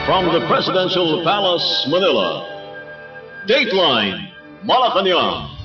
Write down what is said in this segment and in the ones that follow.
From the Presidential Palace, Manila, Dateline Malacañang.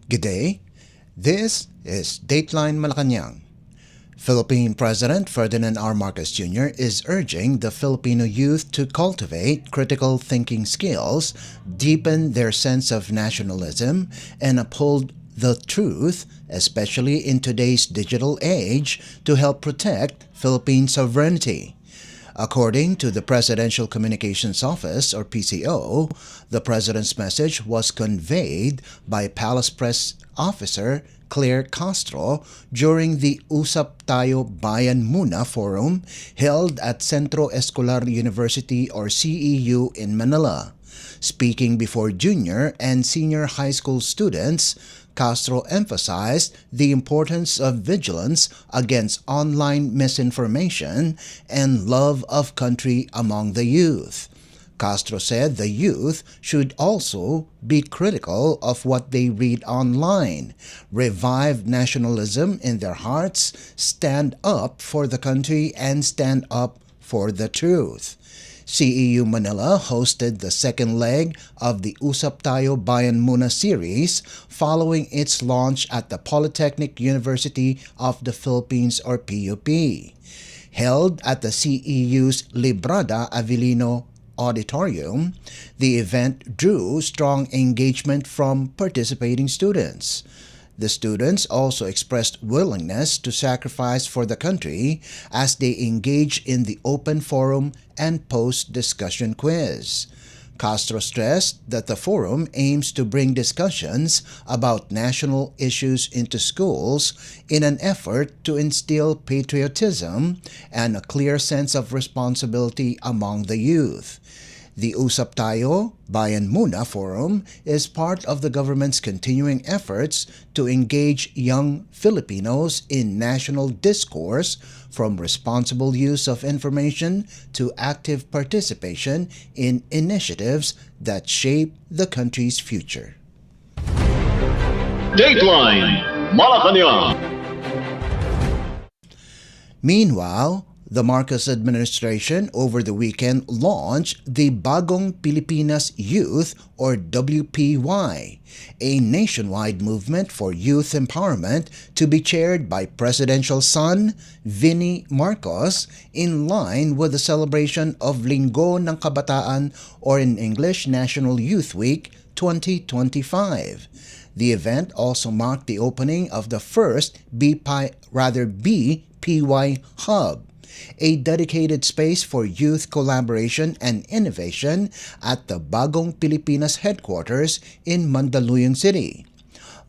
Good day. This is Dateline Malacañang. Philippine President Ferdinand R. Marcos Jr. is urging the Filipino youth to cultivate critical thinking skills, deepen their sense of nationalism, and uphold the truth, especially in today's digital age, to help protect Philippine sovereignty. According to the Presidential Communications Office, or PCO, the President's message was conveyed by Palace Press Officer Claire Castro during the Usap Tayo Bayan Muna Forum held at Centro Escolar University or CEU in Manila. Speaking before junior and senior high school students, Castro emphasized the importance of vigilance against online misinformation and love of country among the youth. Castro said the youth should also be critical of what they read online, revive nationalism in their hearts, stand up for the country, and stand up for the truth. CEU Manila hosted the second leg of the Usap Tayo Bayan Muna series following its launch at the Polytechnic University of the Philippines or PUP. Held at the CEU's Librada Avellino Auditorium, the event drew strong engagement from participating students. The students also expressed willingness to sacrifice for the country as they engage in the open forum and post-discussion quiz. Castro stressed that the forum aims to bring discussions about national issues into schools in an effort to instill patriotism and a clear sense of responsibility among the youth. The Usap Tayo Bayan Muna Forum is part of the government's continuing efforts to engage young Filipinos in national discourse, from responsible use of information to active participation in initiatives that shape the country's future. Dateline Malacañang. Meanwhile, the Marcos administration over the weekend launched the Bagong Pilipinas Youth or WPY, a nationwide movement for youth empowerment to be chaired by presidential son Vinnie Marcos in line with the celebration of Linggo ng Kabataan or in English National Youth Week 2025. The event also marked the opening of the first BPY Hub, a dedicated space for youth collaboration and innovation at the Bagong Pilipinas headquarters in Mandaluyong City.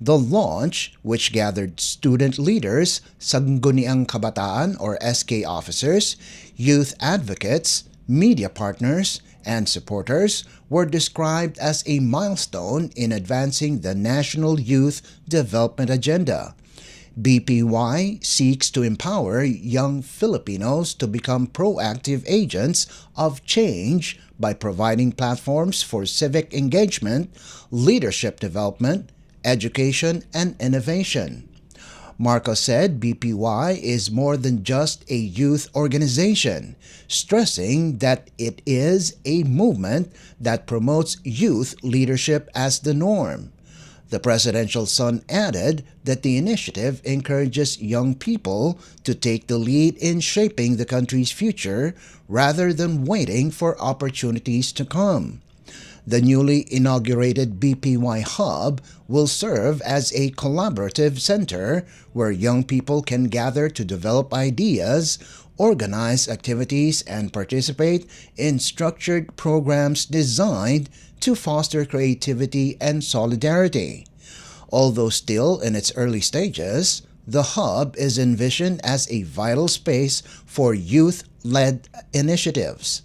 The launch, which gathered student leaders, Sangguniang Kabataan or SK officers, youth advocates, media partners, and supporters, were described as a milestone in advancing the National Youth Development Agenda. BPY seeks to empower young Filipinos to become proactive agents of change by providing platforms for civic engagement, leadership development, education, and innovation. Marcos said BPY is more than just a youth organization, stressing that it is a movement that promotes youth leadership as the norm. The presidential son added that the initiative encourages young people to take the lead in shaping the country's future rather than waiting for opportunities to come. The newly inaugurated BPY Hub will serve as a collaborative center where young people can gather to develop ideas, organize activities, and participate in structured programs designed to foster creativity and solidarity. Although still in its early stages, the hub is envisioned as a vital space for youth-led initiatives.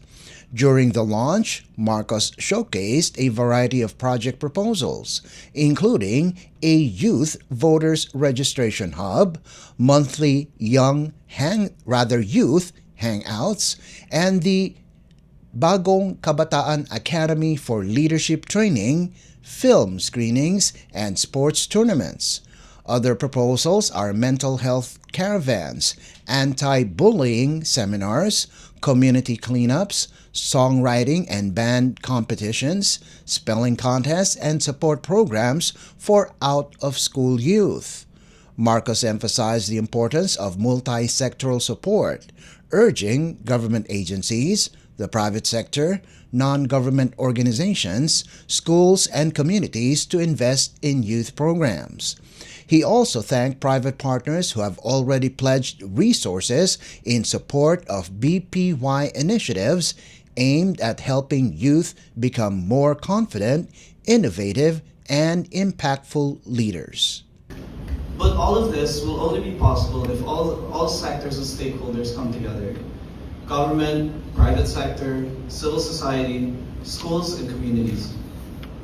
During the launch, Marcos showcased a variety of project proposals, including a youth voters registration hub, monthly youth hangouts, and the Bagong Kabataan Academy for Leadership Training, film screenings, and sports tournaments. Other proposals are mental health caravans, anti-bullying seminars, community cleanups, songwriting and band competitions, spelling contests, and support programs for out-of-school youth. Marcos emphasized the importance of multi-sectoral support, urging government agencies, the private sector, non-government organizations, schools, and communities to invest in youth programs. He also thanked private partners who have already pledged resources in support of BPY initiatives aimed at helping youth become more confident, innovative, and impactful leaders. But all of this will only be possible if all sectors and stakeholders come together. Government, private sector, civil society, schools, and communities.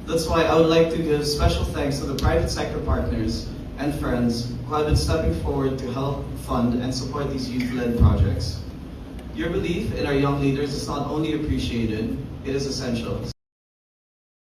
That's why I would like to give special thanks to the private sector partners and friends who have been stepping forward to help fund and support these youth-led projects. Your belief in our young leaders is not only appreciated, it is essential.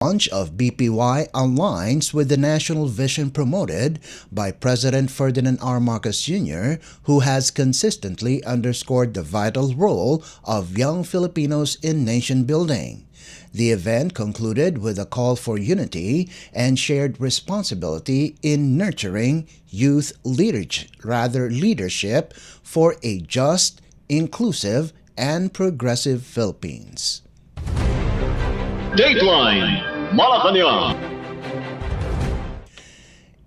Launch of BPY aligns with the national vision promoted by President Ferdinand R. Marcos Jr., who has consistently underscored the vital role of young Filipinos in nation building. The event concluded with a call for unity and shared responsibility in nurturing youth leadership for a just, inclusive, and progressive Philippines. Dateline Malacañang.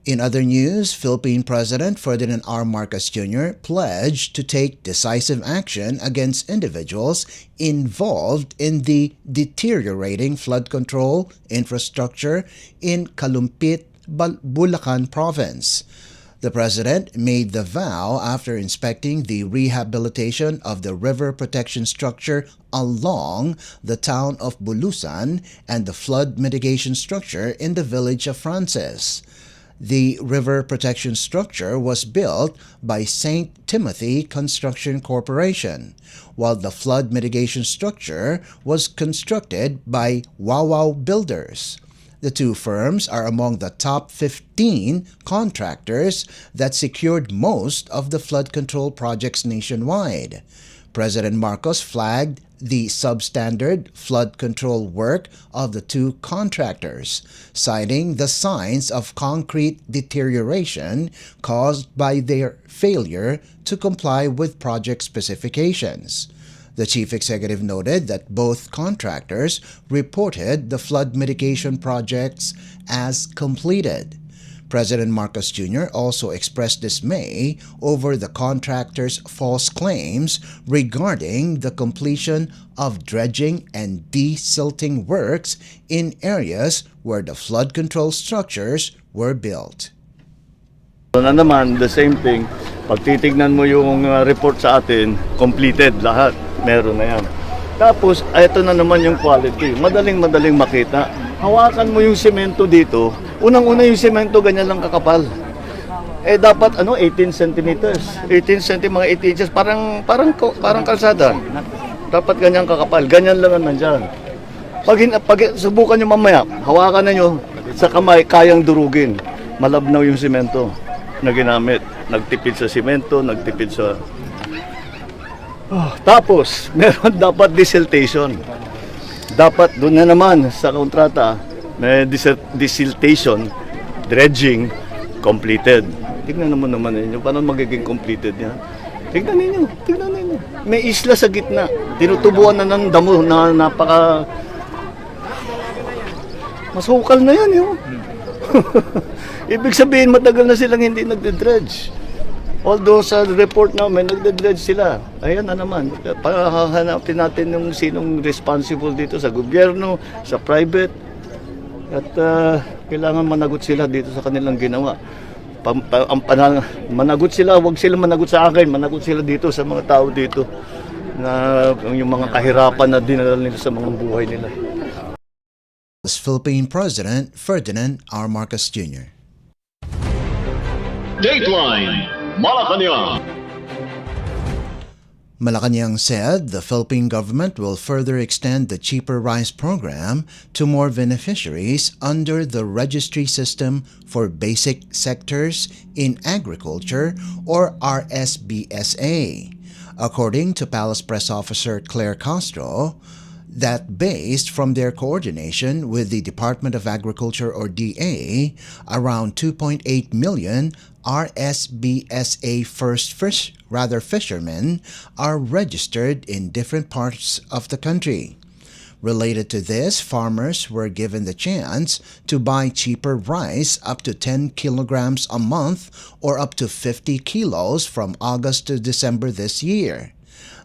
In other news, Philippine President Ferdinand R. Marcos Jr. pledged to take decisive action against individuals involved in the deteriorating flood control infrastructure in Kalumpit, Bulacan Province. The President made the vow after inspecting the rehabilitation of the river protection structure along the town of Bulusan and the flood mitigation structure in the village of Francis. The river protection structure was built by St. Timothy Construction Corporation, while the flood mitigation structure was constructed by Wawaw Builders. The two firms are among the top 15 contractors that secured most of the flood control projects nationwide. President Marcos flagged the substandard flood control work of the two contractors, citing the signs of concrete deterioration caused by their failure to comply with project specifications. The chief executive noted that both contractors reported the flood mitigation projects as completed. President Marcos Jr. also expressed dismay over the contractors' false claims regarding the completion of dredging and desilting works in areas where the flood control structures were built. Na naman, the same thing, pag titignan mo yung report sa atin, completed lahat, meron na yan. Tapos, ito na naman yung quality, madaling makita. Hawakan mo yung semento dito, unang-una yung semento ganyan lang kakapal. Eh dapat 18 centimeters, 18 cm, mga 18 inches, parang kalsada. Dapat ganyan kakapal, ganyan lang naman dyan. Pag subukan nyo mamaya, hawakan na nyo, sa kamay, kayang durugin. Malabnaw yung semento na ginamit. Nagtipid sa semento, nagtipid sa... Tapos, meron dapat desiltation. Dapat doon na naman sa kontrata, may desiltation, dredging, completed. Tignan naman ninyo, paano magiging completed yan? Tignan ninyo. May isla sa gitna. Tinutubuan na ng damo na napaka... Masukal na yan yun. Ibig sabihin, matagal na silang hindi nagde-dredge. Although sa report namin, nagde-dredge sila. Ayan na naman. Pahahanapin natin yung sinong responsible dito sa gobyerno, sa private. At kailangan managot sila dito sa kanilang ginawa. Managot sila, huwag sila managot sa akin. Managot sila dito sa mga tao dito. na yung mga kahirapan na dinala nila sa mga buhay nila. Philippine President Ferdinand R. Marcos Jr. Dateline Malacañang. Malacañang said the Philippine government will further extend the Cheaper Rice program to more beneficiaries under the registry system for basic sectors in agriculture, or RSBSA. According to Palace Press Officer Claire Castro, that based from their coordination with the Department of Agriculture, or DA, around 2.8 million RSBSA fishermen are registered in different parts of the country. Related to this, farmers were given the chance to buy cheaper rice up to 10 kilograms a month or up to 50 kilos from August to December this year.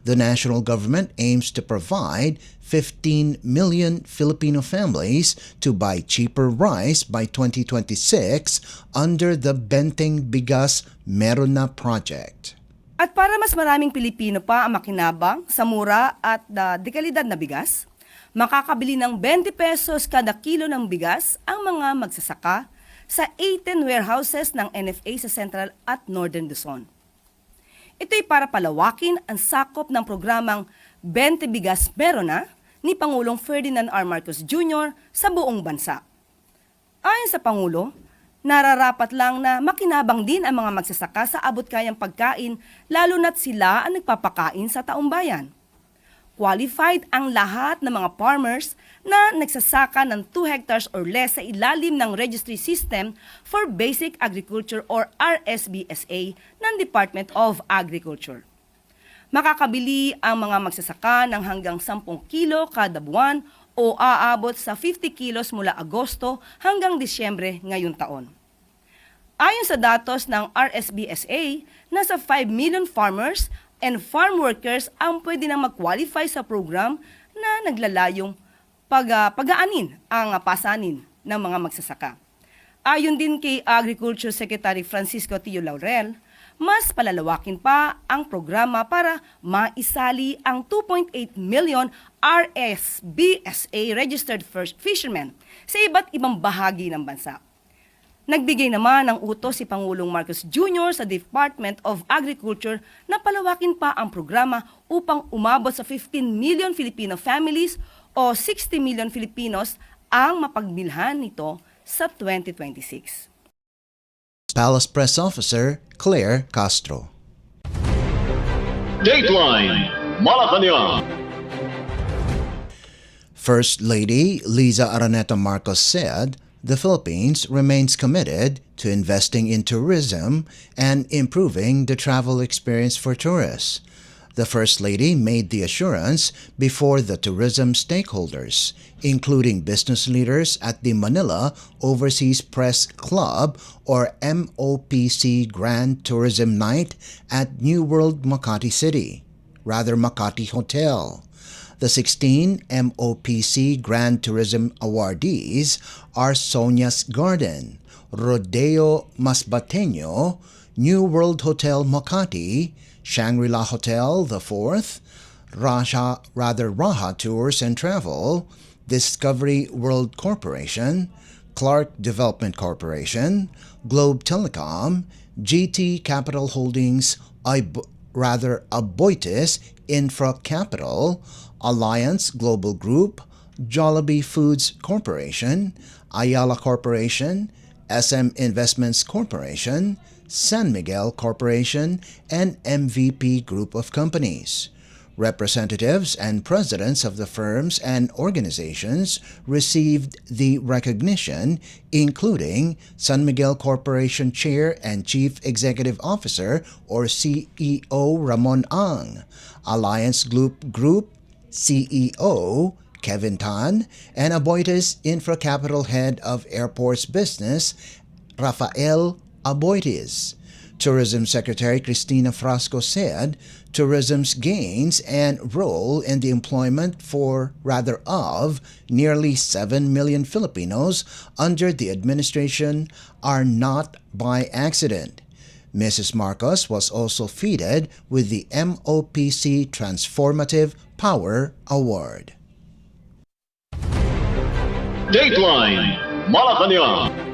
The national government aims to provide 15 million Filipino families to buy cheaper rice by 2026 under the Benteng Bigas Meron Na project. At para mas maraming Pilipino pa ang makinabang sa mura at dekalidad na bigas, makakabili ng 20 pesos kada kilo ng bigas ang mga magsasaka sa 18 warehouses ng NFA sa Central at Northern Luzon. Ito'y para palawakin ang sakop ng programang 20 Bigas Meron Na ni Pangulong Ferdinand R. Marcos Jr. sa buong bansa. Ayon sa Pangulo, nararapat lang na makinabang din ang mga magsasaka sa abot-kayang pagkain, lalo na't sila ang nagpapakain sa taong bayan. Qualified ang lahat ng mga farmers na nagsasaka ng 2 hectares or less sa ilalim ng Registry System for Basic Agriculture, or RSBSA ng Department of Agriculture. Makakabili ang mga magsasaka ng hanggang 10 kilo kada buwan o aabot sa 50 kilos mula Agosto hanggang Disyembre ngayong taon. Ayon sa datos ng RSBSA, nasa 5 million farmers and farm workers ang pwede nang mag-qualify sa program na naglalayong pag-aanin ang pasanin ng mga magsasaka. Ayon din kay Agriculture Secretary Francisco Tio Laurel, mas palalawakin pa ang programa para maisali ang 2.8 million RSBSA registered fishermen sa iba't ibang bahagi ng bansa. Nagbigay naman ng utos si Pangulong Marcos Jr. sa Department of Agriculture na palawakin pa ang programa upang umabot sa 15 million Filipino families o 60 million Filipinos ang mapagbilhan nito sa 2026. Palace Press Officer Claire Castro. Dateline Malacañang. First Lady Liza Araneta Marcos said the Philippines remains committed to investing in tourism and improving the travel experience for tourists. The First Lady made the assurance before the tourism stakeholders, including business leaders at the Manila Overseas Press Club, or MOPC Grand Tourism Night at New World Makati Hotel. The 16 MOPC Grand Tourism awardees are Sonia's Garden, Rodeo Masbateño, New World Hotel Makati, Shangri-La Hotel the Fourth, Raha Tours and Travel, Discovery World Corporation, Clark Development Corporation, Globe Telecom, GT Capital Holdings, Aboitiz Infra Capital, Alliance Global Group, Jollibee Foods Corporation, Ayala Corporation, SM Investments Corporation, San Miguel Corporation, and MVP Group of Companies. Representatives and presidents of the firms and organizations received the recognition, including San Miguel Corporation Chair and Chief Executive Officer, or CEO, Ramon Ang, Alliance Group CEO, Kevin Tan, and Aboitiz Infra Capital Head of Airports Business, Rafael Aboitiz. Tourism Secretary Cristina Frasco said tourism's gains and role in the employment of nearly 7 million Filipinos under the administration are not by accident. Mrs. Marcos was also feted with the MOPC Transformative Power Award. Dateline Malacañang.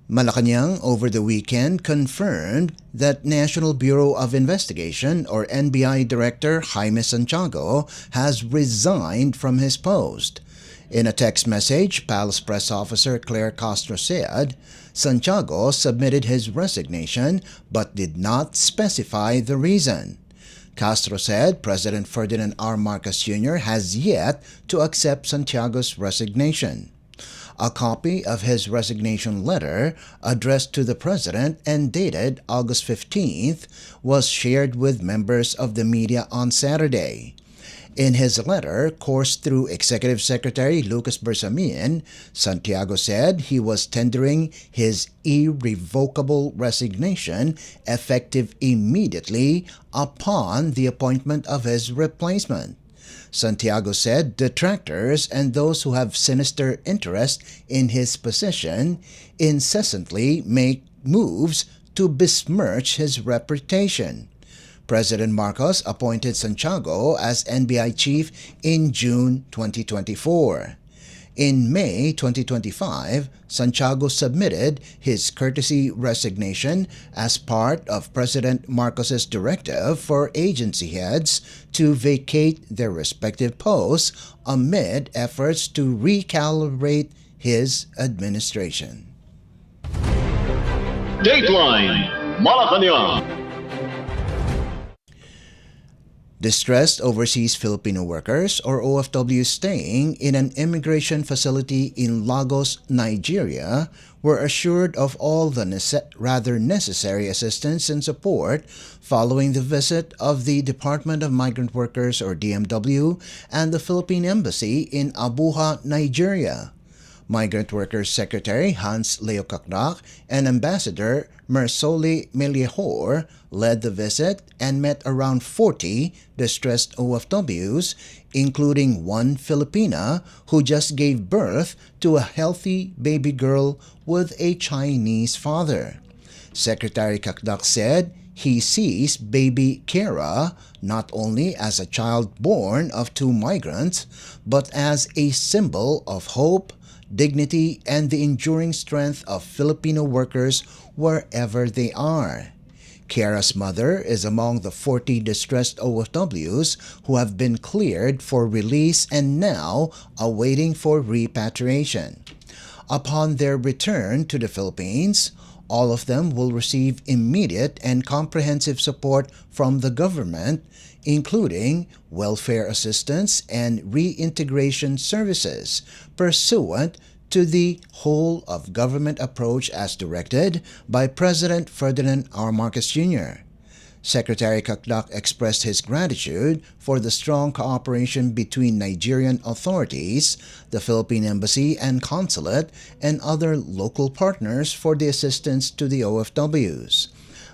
Malacañang over the weekend confirmed that National Bureau of Investigation or NBI Director Jaime Santiago has resigned from his post. In a text message, PAL's press officer Claire Castro said, Santiago submitted his resignation but did not specify the reason. Castro said President Ferdinand R. Marcos Jr. has yet to accept Santiago's resignation. A copy of his resignation letter, addressed to the President and dated August 15th, was shared with members of the media on Saturday. In his letter, coursed through Executive Secretary Lucas Bersamin, Santiago said he was tendering his irrevocable resignation effective immediately upon the appointment of his replacement. Santiago said detractors and those who have sinister interest in his position incessantly make moves to besmirch his reputation. President Marcos appointed Santiago as NBI chief in June 2024. In May 2025, Santiago submitted his courtesy resignation as part of President Marcos's directive for agency heads to vacate their respective posts amid efforts to recalibrate his administration. Dateline Malacañang. Distressed overseas Filipino workers or OFWs staying in an immigration facility in Lagos, Nigeria, were assured of all the necessary assistance and support following the visit of the Department of Migrant Workers or DMW and the Philippine Embassy in Abuja, Nigeria. Migrant Workers Secretary Hans Leo Magpayo and Ambassador Mersoli Meliahor led the visit and met around 40 distressed OFWs, including one Filipina who just gave birth to a healthy baby girl with a Chinese father. Secretary Magpayo said he sees baby Kara not only as a child born of two migrants, but as a symbol of hope, dignity, and the enduring strength of Filipino workers wherever they are. Kiara's mother is among the 40 distressed OFWs who have been cleared for release and now awaiting for repatriation. Upon their return to the Philippines, all of them will receive immediate and comprehensive support from the government, including welfare assistance and reintegration services, pursuant to the whole-of-government approach as directed by President Ferdinand R. Marcos Jr. Secretary Magpayo expressed his gratitude for the strong cooperation between Nigerian authorities, the Philippine Embassy and Consulate, and other local partners for the assistance to the OFWs.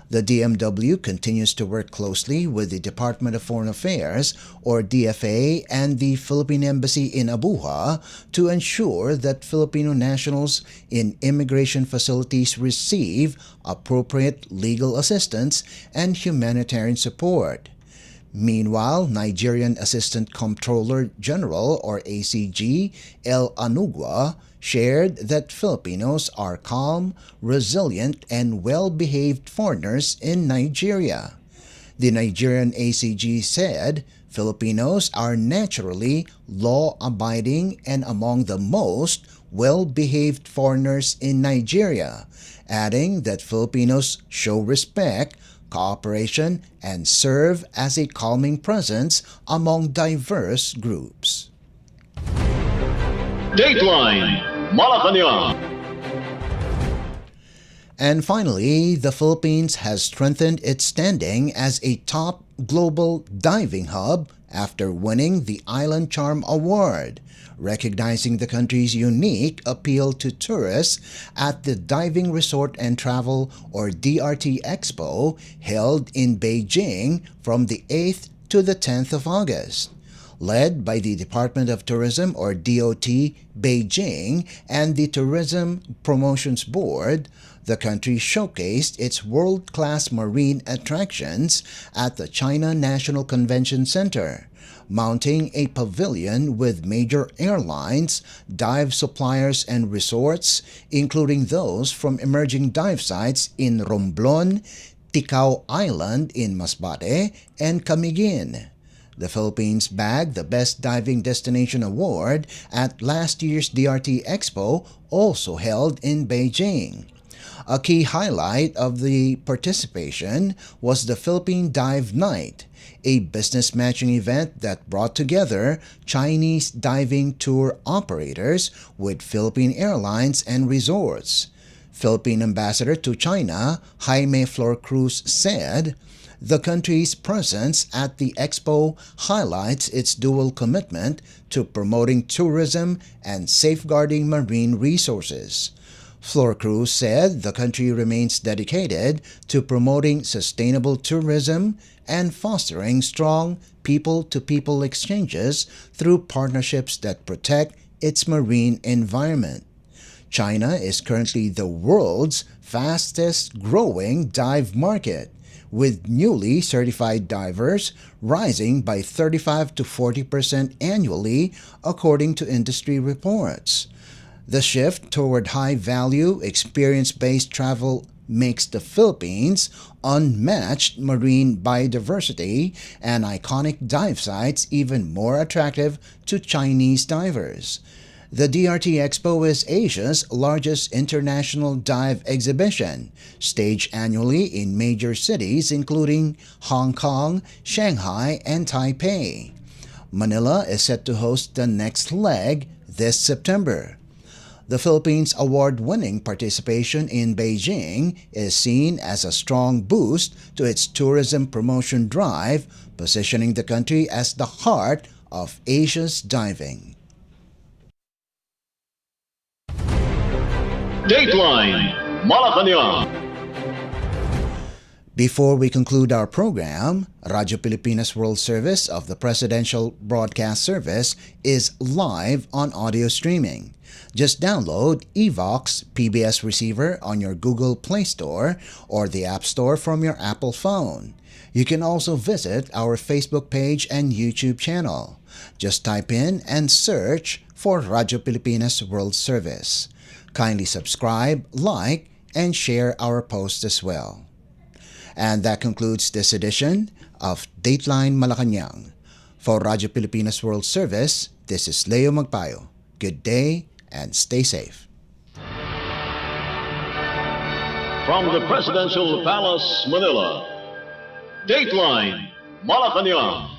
The DMW continues to work closely with the Department of Foreign Affairs, or DFA, and the Philippine Embassy in Abuja to ensure that Filipino nationals in immigration facilities receive appropriate legal assistance and humanitarian support. Meanwhile, Nigerian Assistant Comptroller General, or ACG, El Anugua, shared that Filipinos are calm, resilient, and well-behaved foreigners in Nigeria. The Nigerian ACG said Filipinos are naturally law-abiding and among the most well-behaved foreigners in Nigeria, adding that Filipinos show respect, cooperation, and serve as a calming presence among diverse groups. Dateline Malacañang. And finally, the Philippines has strengthened its standing as a top global diving hub after winning the Island Charm Award, recognizing the country's unique appeal to tourists at the Diving Resort and Travel, or DRT Expo, held in Beijing from the 8th to the 10th of August. Led by the Department of Tourism, or DOT, Beijing, and the Tourism Promotions Board, The country showcased its world-class marine attractions at the China National Convention Center, mounting a pavilion with major airlines, dive suppliers, and resorts, including those from emerging dive sites in Romblon, Ticao Island in Masbate, and Camiguin. The Philippines bagged the Best Diving Destination Award at last year's DRT Expo, also held in Beijing. A key highlight of the participation was the Philippine Dive Night, a business matching event that brought together Chinese diving tour operators with Philippine airlines and resorts. Philippine Ambassador to China, Jaime Flor Cruz, said, "The country's presence at the expo highlights its dual commitment to promoting tourism and safeguarding marine resources." Flor Cruz said the country remains dedicated to promoting sustainable tourism and fostering strong people-to-people exchanges through partnerships that protect its marine environment. China is currently the world's fastest-growing dive market, with newly certified divers rising by 35 to 40% annually, according to industry reports. The shift toward high-value, experience-based travel makes the Philippines' unmatched marine biodiversity and iconic dive sites even more attractive to Chinese divers. The DRT Expo is Asia's largest international dive exhibition, staged annually in major cities including Hong Kong, Shanghai, and Taipei. Manila is set to host the next leg this September. The Philippines' award-winning participation in Beijing is seen as a strong boost to its tourism promotion drive, positioning the country as the heart of Asia's diving. Dateline Malacañang. Before we conclude our program, Radyo Pilipinas World Service of the Presidential Broadcast Service is live on audio streaming. Just download Evox PBS Receiver on your Google Play Store or the App Store from your Apple phone. You can also visit our Facebook page and YouTube channel. Just type in and search for Radyo Pilipinas World Service. Kindly subscribe, like, and share our posts as well. And that concludes this edition of Dateline Malacañang. For Radyo Pilipinas World Service, this is Leo Magpayo. Good day and stay safe. From the Presidential Palace, Manila, Dateline Malacañang.